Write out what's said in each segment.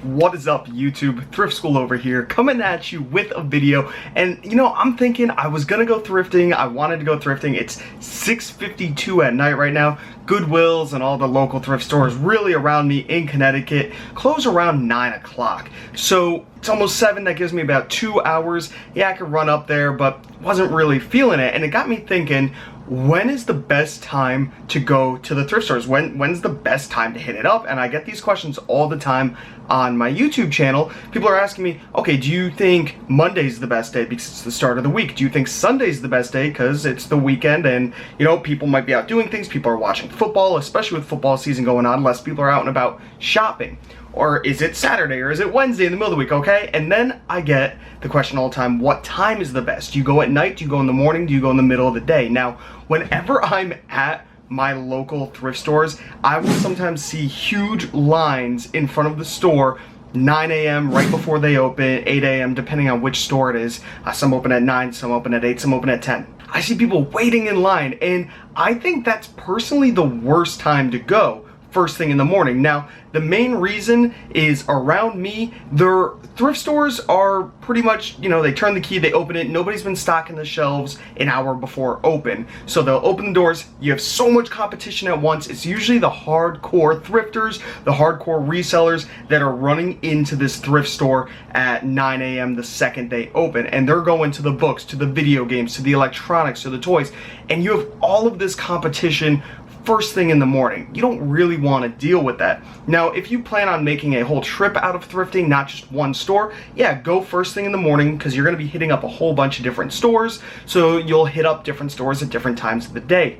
What is up, YouTube? ThriftSchool over here, coming at you with a video. And you know, I'm thinking I was gonna go thrifting. I wanted to go thrifting. It's 6:52 at night right now. Goodwills and all the local thrift stores really around me in Connecticut close around 9 o'clock. So it's almost 7. That gives me about 2 hours. Yeah, I could run up there, but wasn't really feeling it. And it got me thinking, when is the best time to go to the thrift stores? When's the best time to hit it up? And I get these questions all the time on my YouTube channel. People are asking me, okay, do you think Monday's the best day because it's the start of the week? Do you think Sunday's the best day because it's the weekend and, you know, people might be out doing things, people are watching football, especially with football season going on, less people are out and about shopping. Or is it Saturday or is it Wednesday in the middle of the week, okay? And then I get the question all the time, what time is the best? Do you go at night? Do you go in the morning? Do you go in the middle of the day? Now, whenever I'm at my local thrift stores, I will sometimes see huge lines in front of the store, 9 a.m. right before they open, 8 a.m. depending on which store it is. Some open at 9, some open at 8, some open at 10. I see people waiting in line, and I think that's personally the worst time to go, first thing in the morning. Now, the main reason is around me, their thrift stores are pretty much, you know, they turn the key, they open it, nobody's been stocking the shelves an hour before open. So they'll open the doors, you have so much competition at once. It's usually the hardcore thrifters, the hardcore resellers that are running into this thrift store at 9 a.m. the second they open. And they're going to the books, to the video games, to the electronics, to the toys. And you have all of this competition first thing in the morning. You don't really want to deal with that. Now, if you plan on making a whole trip out of thrifting, not just one store, yeah, go first thing in the morning because you're going to be hitting up a whole bunch of different stores. So you'll hit up different stores at different times of the day.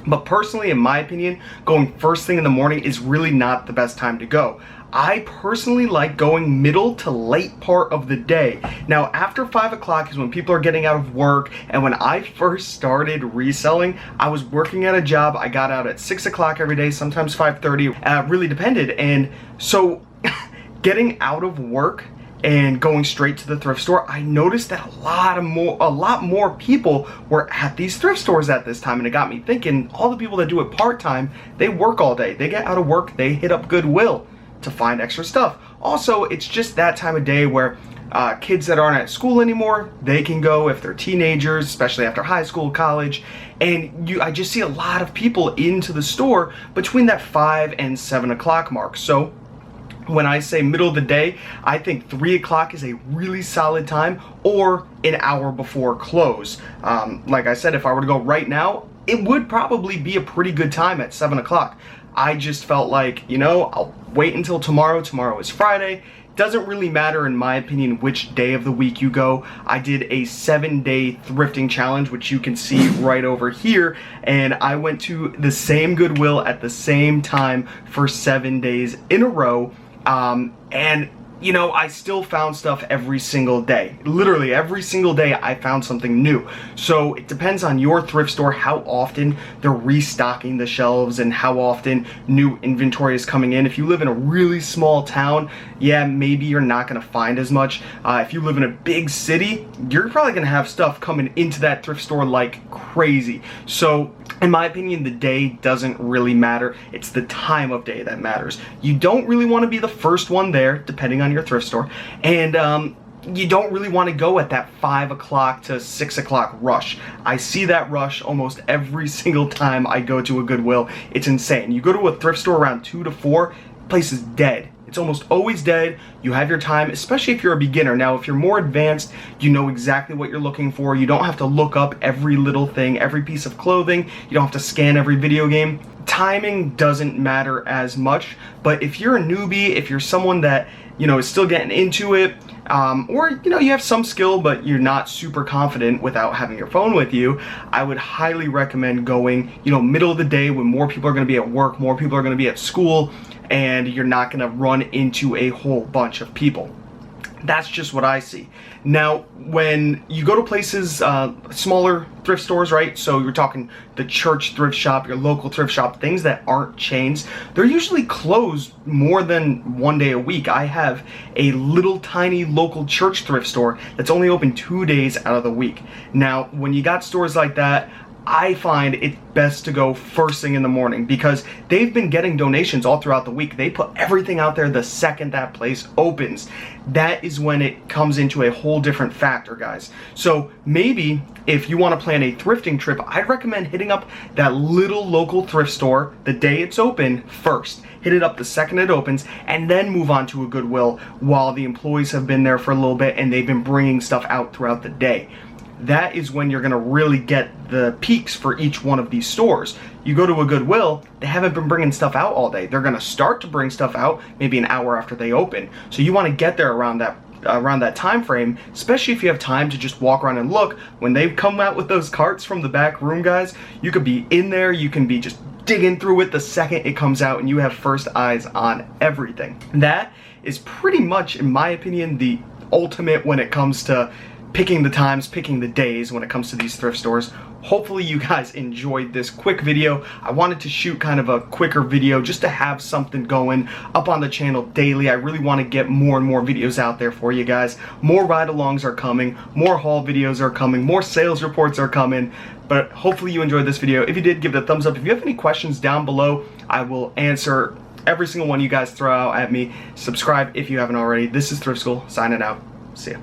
But personally, in my opinion, going first thing in the morning is really not the best time to go. I personally like going middle to late part of the day. Now, after 5 o'clock is when people are getting out of work, and when I first started reselling, I was working at a job. I got out at 6 o'clock every day, sometimes 5:30, really depended. And so getting out of work and going straight to the thrift store, I noticed that a lot more people were at these thrift stores at this time, and it got me thinking, all the people that do it part-time, they work all day. They get out of work, they hit up Goodwill to find extra stuff. Also, it's just that time of day where kids that aren't at school anymore, they can go if they're teenagers, especially after high school, college, and I just see a lot of people into the store between that 5 and 7 o'clock mark. So when I say middle of the day, I think 3 o'clock is a really solid time, or an hour before close. Like I said, if I were to go right now, it would probably be a pretty good time at 7 o'clock. I just felt like, you know, I'll wait until tomorrow. Tomorrow is Friday. Doesn't really matter, in my opinion, which day of the week you go. I did a 7-day thrifting challenge, which you can see right over here, and I went to the same Goodwill at the same time for 7 days in a row. And you know, I still found stuff every single day. Literally every single day I found something new. So it depends on your thrift store, how often they're restocking the shelves and how often new inventory is coming in. If you live in a really small town, yeah, maybe you're not gonna find as much. If you live in a big city, you're probably gonna have stuff coming into that thrift store like crazy. So in my opinion, the day doesn't really matter. It's the time of day that matters. You don't really want to be the first one there, depending on your thrift store, and you don't really want to go at that 5 o'clock to 6 o'clock rush. I see that rush almost every single time I go to a Goodwill. It's insane. You go to a thrift store around 2 to 4, place is dead. It's almost always dead. You have your time, especially if you're a beginner. Now, if you're more advanced, you know exactly what you're looking for. You don't have to look up every little thing, every piece of clothing. You don't have to scan every video game. Timing doesn't matter as much, but if you're a newbie, if you're someone that, you know, is still getting into it, or, you know, you have some skill, but you're not super confident without having your phone with you, I would highly recommend going, you know, middle of the day when more people are going to be at work, more people are going to be at school, and you're not going to run into a whole bunch of people. That's just what I see. Now, when you go to places, smaller thrift stores, right? So you're talking the church thrift shop, your local thrift shop, things that aren't chains, they're usually closed more than 1 day a week. I have a little tiny local church thrift store that's only open 2 days out of the week. Now, when you got stores like that, I find it best to go first thing in the morning because they've been getting donations all throughout the week. They put everything out there the second that place opens. That is when it comes into a whole different factor, guys. So maybe if you want to plan a thrifting trip, I'd recommend hitting up that little local thrift store the day it's open first. Hit it up the second it opens, and then move on to a Goodwill while the employees have been there for a little bit and they've been bringing stuff out throughout the day. That is when you're gonna really get the peaks for each one of these stores. You go to a Goodwill, they haven't been bringing stuff out all day. They're gonna start to bring stuff out maybe an hour after they open. So you wanna get there around that time frame, especially if you have time to just walk around and look. When they come out with those carts from the back room, guys, you could be in there, you can be just digging through it the second it comes out, and you have first eyes on everything. That is pretty much, in my opinion, the ultimate when it comes to picking the times, picking the days when it comes to these thrift stores. Hopefully you guys enjoyed this quick video. I wanted to shoot kind of a quicker video just to have something going up on the channel daily. I really want to get more and more videos out there for you guys. More ride-alongs are coming, more haul videos are coming, more sales reports are coming. But hopefully you enjoyed this video. If you did, give it a thumbs up. If you have any questions down below, I will answer every single one you guys throw out at me. Subscribe if you haven't already. This is Thrift School, signing out. See ya.